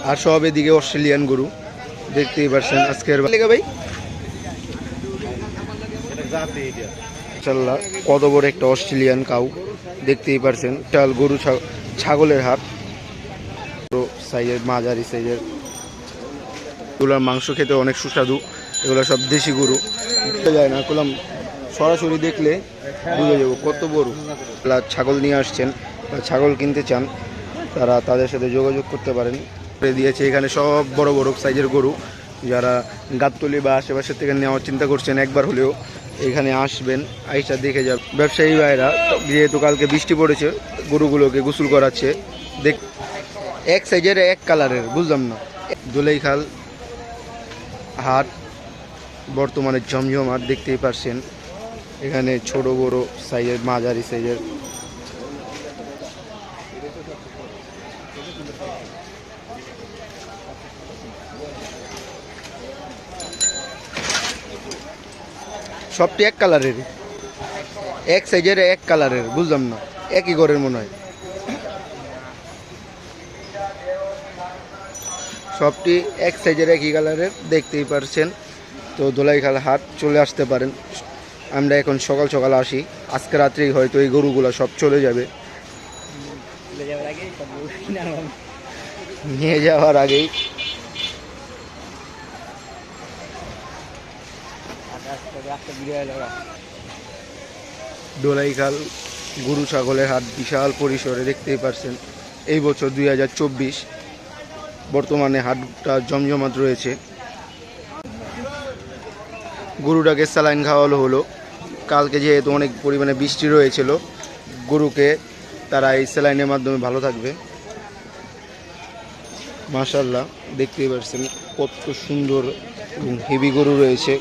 আর সব এদিকে অস্ট্রেলিয়ান গরু দেখতেই পারছেন আজকের ভাই মাশাআল্লাহ কত বড় একটা অস্ট্রেলিয়ান কাউ দেখতেই পারছেন। চাল গরু ছাগলের হাট সাইজের মাঝারি সাইজের এগুলোর মাংস খেতে অনেক সুস্বাদু। এগুলো সব দেশি গরু যায় না করলাম সরাসরি দেখলে বুঝে যাবো কত বড়। ছাগল নিয়ে আসছেন বা ছাগল কিনতে চান তারা তাদের সাথে যোগাযোগ করতে পারেন। দিয়েছে এখানে সব বড় বড় সাইজের গরু। যারা গাবতলী বা আশেপাশের থেকে নেওয়ার চিন্তা করছেন একবার হলেও এখানে আসবেন, আইসা দেখে যাবেন। ব্যবসায়ী ভাইরা যেহেতু কালকে বৃষ্টি পড়েছে গরুগুলোকে গোসল করাচ্ছে। দেখ এক সাইজের এক কালারের বুঝলাম না। দোলাইখাল হাট বর্তমানে জমজমাট দেখতেই পারছেন। এখানে ছোট বড় সাইজের মাঝারি সাইজের সবটি এক কালারের, এক সাইজের এক কালারের বুঝলাম না, একই ঘরের মনে হয়। সবটি এক সাইজের একই কালারের দেখতেই পারছেন। তো দোলাইখাল হাট চলে আসতে পারেন। আমরা এখন সকাল সকাল আসি, আজকে রাত্রেই হয়তো এই গরুগুলো সব চলে যাবে। নিয়ে যাওয়ার আগেই দোলাইখাল গরু ছাগলের হাট বিশাল পরিসরে দেখতেই পারছেন। এই বছর 2024 বর্তমানে হাটটা জমজমাট রয়েছে। গরুটাকে স্যালাইন খাওয়ানো হলো। কালকে যেহেতু অনেক পরিমাণে বৃষ্টি রয়েছিল গরুকে তারা এই স্যালাইনের মাধ্যমে ভালো থাকবে। মাশাআল্লাহ দেখতেই পারছেন কত সুন্দর এবং হেভি গরু রয়েছে।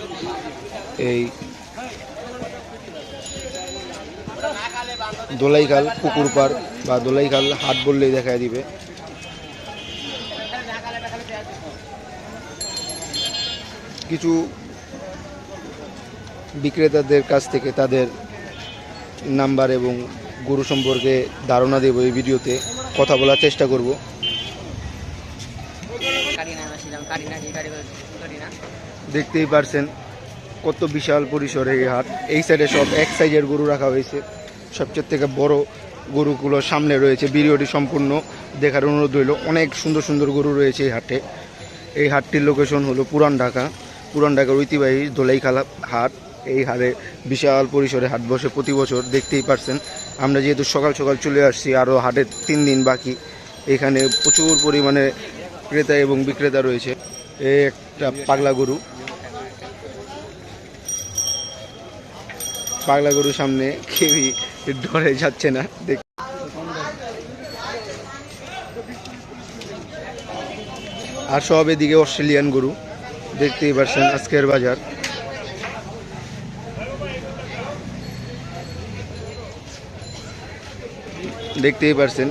এই দোলাইখাল পুকুর পাড় বা দোলাইখাল হাট বললেই দেখা দিবে। কিছু বিক্রেতাদের কাছ থেকে তাদের নাম্বার এবং গরু সম্পর্কে ধারণা দেব, এই ভিডিওতে কথা বলার চেষ্টা করব। দেখতেই পারছেন কত বিশাল পরিসরে এই হাট। এই সাইডে সব এক সাইজের গরু রাখা হয়েছে। সবচেয়ে থেকে বড় গরুগুলো সামনে রয়েছে। ভিডিওটি সম্পূর্ণ দেখার অনুরোধ রইল। অনেক সুন্দর সুন্দর গরু রয়েছে এই হাটে। এই হাটটির লোকেশন হলো পুরান ঢাকা। পুরান ঢাকার ঐতিহ্যবাহী দোলাইখাল হাট। এই হাটে বিশাল পরিসরে হাট বসে প্রতি বছর দেখতেই পারছেন। আমরা যেহেতু সকাল সকাল চলে আসছি, আরও হাটের 3 দিন বাকি। এখানে প্রচুর পরিমাণে ক্রেতা এবং বিক্রেতা রয়েছে। এই একটা পাগলা গরু, পাগলা গরুর সামনে কেউই ডরে যাচ্ছে না। আর সব এদিকে অস্ট্রেলিয়ান গরু দেখতেই পারছেন আজকের বাজার। দেখতেই পারছেন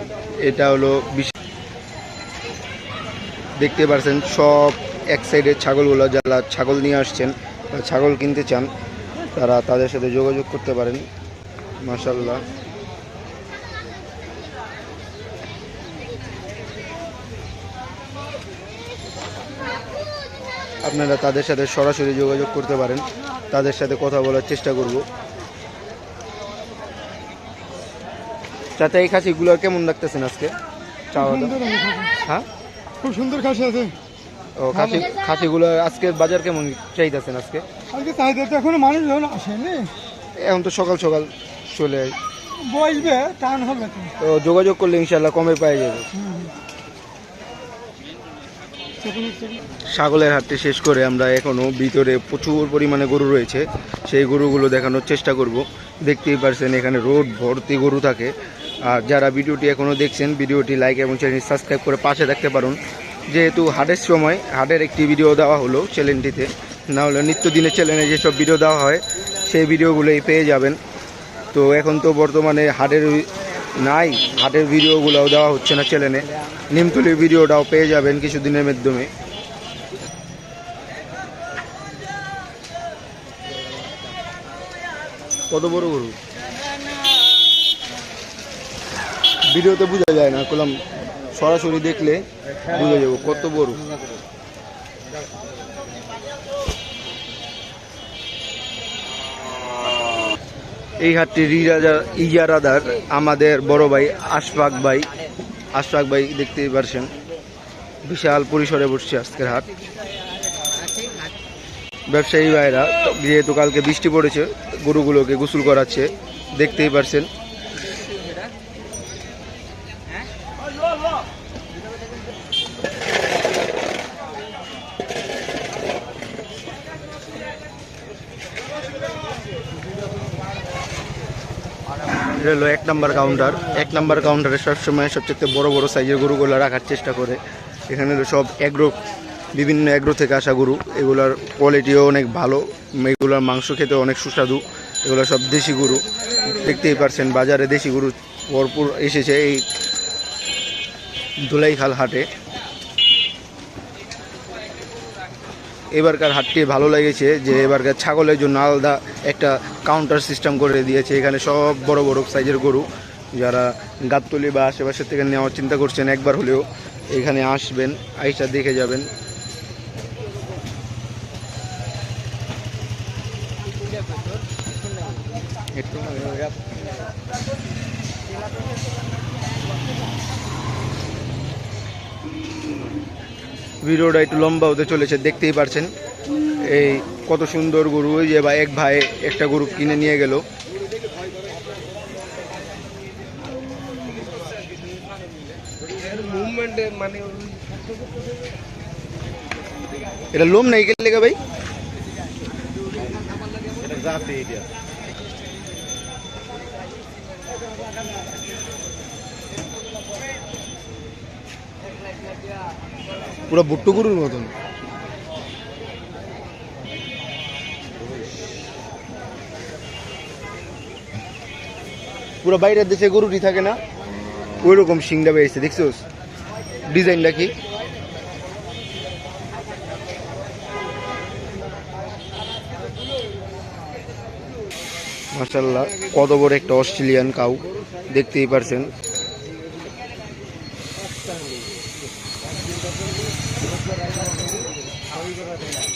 এটা হলো দেখতে পারছেন সব এক সাইডের ছাগলগুলো। যারা ছাগল নিয়ে আসছেন বা ছাগল কিনতে চান তারা তাদের সাথে যোগাযোগ করতে পারেন। মাশাআল্লাহ আপনারা তাদের সাথে সরাসরি যোগাযোগ করতে পারেন, তাদের সাথে কথা বলার চেষ্টা করব। চাচা এই খাসিগুলো কেমন লাগতেছেন আজকে? হ্যাঁ খুব সুন্দর খাসি আছে। ও খাসিগুলো আজকের বাজার কেমন চাইতেছেন? আজকে চাহিদা তো এখনো মানুষ আসেনি, এখন তো সকাল সকাল চলে বসবে, টান হবে তো যোগাযোগ করলে ইনশাল্লাহ কমে পাওয়া যাবে। ছাগলের হাটটি শেষ করে আমরা এখনো ভিতরে প্রচুর পরিমাণে গরু রয়েছে, সেই গরুগুলো দেখানোর চেষ্টা করব। দেখতেই পারছেন এখানে রোড ভর্তি গরু থাকে। আর যারা ভিডিওটি এখনো দেখছেন ভিডিওটি লাইক এবং চ্যানেল সাবস্ক্রাইব করে পাশে থাকতে পারেন। যেহেতু হাটের সময় হাটের একটি ভিডিও দেওয়া হলো চ্যানেলটিতে, না হলে নিত্যদিনের চ্যানেলে যেসব ভিডিও দেওয়া হয় সেই ভিডিওগুলোই পেয়ে যাবেন। তো এখন তো বর্তমানে হাটের নাই, হাটের ভিডিওগুলোও দেওয়া হচ্ছে না চ্যানেলে। নিমতলির ভিডিওটাও পেয়ে যাবেন কিছুদিনের মাধ্যমে। কত বড় গরু ভিডিওতে বোঝা যায় না, করলাম সরাসরি দেখলে বুঝে যাবো কত বড়। এই হাটটির ইজারাদার আমাদের বড় ভাই আশফাক ভাই দেখতেই পারছেন, বিশাল পরিসরে বসছে আজকের হাট। ব্যবসায়ী ভাইরা যেহেতু কালকে বৃষ্টি পড়েছে গরুগুলোকে গোসল করাচ্ছে, দেখতেই পারছেন। এটা হলো 1 নম্বর কাউন্টার। 1 নম্বর কাউন্টারে সবসময় সবচেয়ে বড় বড় সাইজের গরুগুলো রাখার চেষ্টা করে। এখানে হলো সব বিভিন্ন এগ্রো থেকে আসা গরু, এগুলার কোয়ালিটিও অনেক ভালো, এগুলোর মাংস খেতে অনেক সুস্বাদু। এগুলো সব দেশি গরু, দেখতেই পারছেন বাজারে দেশি গরু ভরপুর এসেছে এই ধুলাইখাল হাটে। এবারকার হাটটি ভালো লেগেছে যে এবারকার ছাগলের জন্য আলাদা একটা কাউন্টার সিস্টেম করে দিয়েছে। এখানে সব বড় বড় সাইজের গরু, যারা গাবতলী বা আশেপাশের থেকে নেওয়ার চিন্তা করছেন একবার হলেও এখানে আসবেন, আইসা দেখে যাবেন। ভিডিওটা একটু লম্বা হতে চলেছে, দেখতেই পারছেন এই কত সুন্দর গরু। ওই যে এক ভাই একটা গরু কিনে নিয়ে গেল। এটা লোম নাই গেলে ভাই, পুরো ভুট্টু গরুর মতন। পুরো বাইরের দেশে গরুটি থাকে না, ওই রকম শিংটা বেরিয়েছে, দেখছোস ডিজাইনটা কি। মাশাআল্লাহ, কত বড় একটা অস্ট্রেলিয়ান কাউ, দেখতেই পারছেন।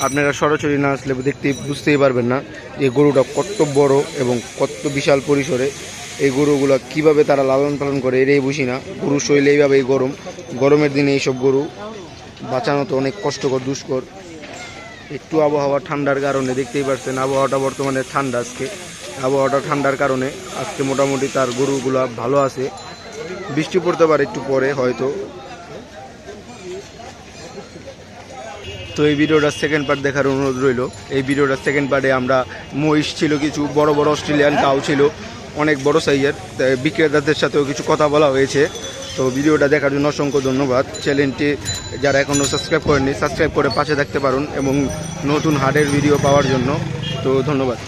আপনারা সরাসরি না আসলে বুঝতেই পারবেন না এই গরুটা কত বড় এবং কত বিশাল পরিসরে। এই গরুগুলো কিভাবে তারা লালন পালন করে এটাই বুঝি না। গরু শৈলে এইভাবে এই গরমের দিনে এইসব গরু বাঁচানো তো অনেক কষ্টকর, দুষ্কর। একটু আবহাওয়া ঠান্ডার কারণে দেখতেই পাচ্ছেন আবহাওয়াটা বর্তমানে ঠান্ডা। আবহাওয়াটা ঠান্ডার কারণে আজকে মোটামুটি তার গরুগুলা ভালো আছে। বৃষ্টি পড়তে পারে একটু পরে হয়তো। তো এই ভিডিওটার সেকেন্ড পার্ট দেখার অনুরোধ রইল। এই ভিডিওটার সেকেন্ড পার্টে আমরা মহিষ ছিল, কিছু বড় বড় অস্ট্রেলিয়ান কাউ ছিল অনেক বড় সাইজের, বিক্রেতাদের সাথেও কিছু কথা বলা হয়েছে। তো ভিডিওটা দেখার জন্য অসংখ্য ধন্যবাদ। চ্যানেলটি যারা এখনও সাবস্ক্রাইব করেননি সাবস্ক্রাইব করে পাশে থাকতে পারুন এবং নতুন হাটের ভিডিও পাওয়ার জন্য। তো ধন্যবাদ।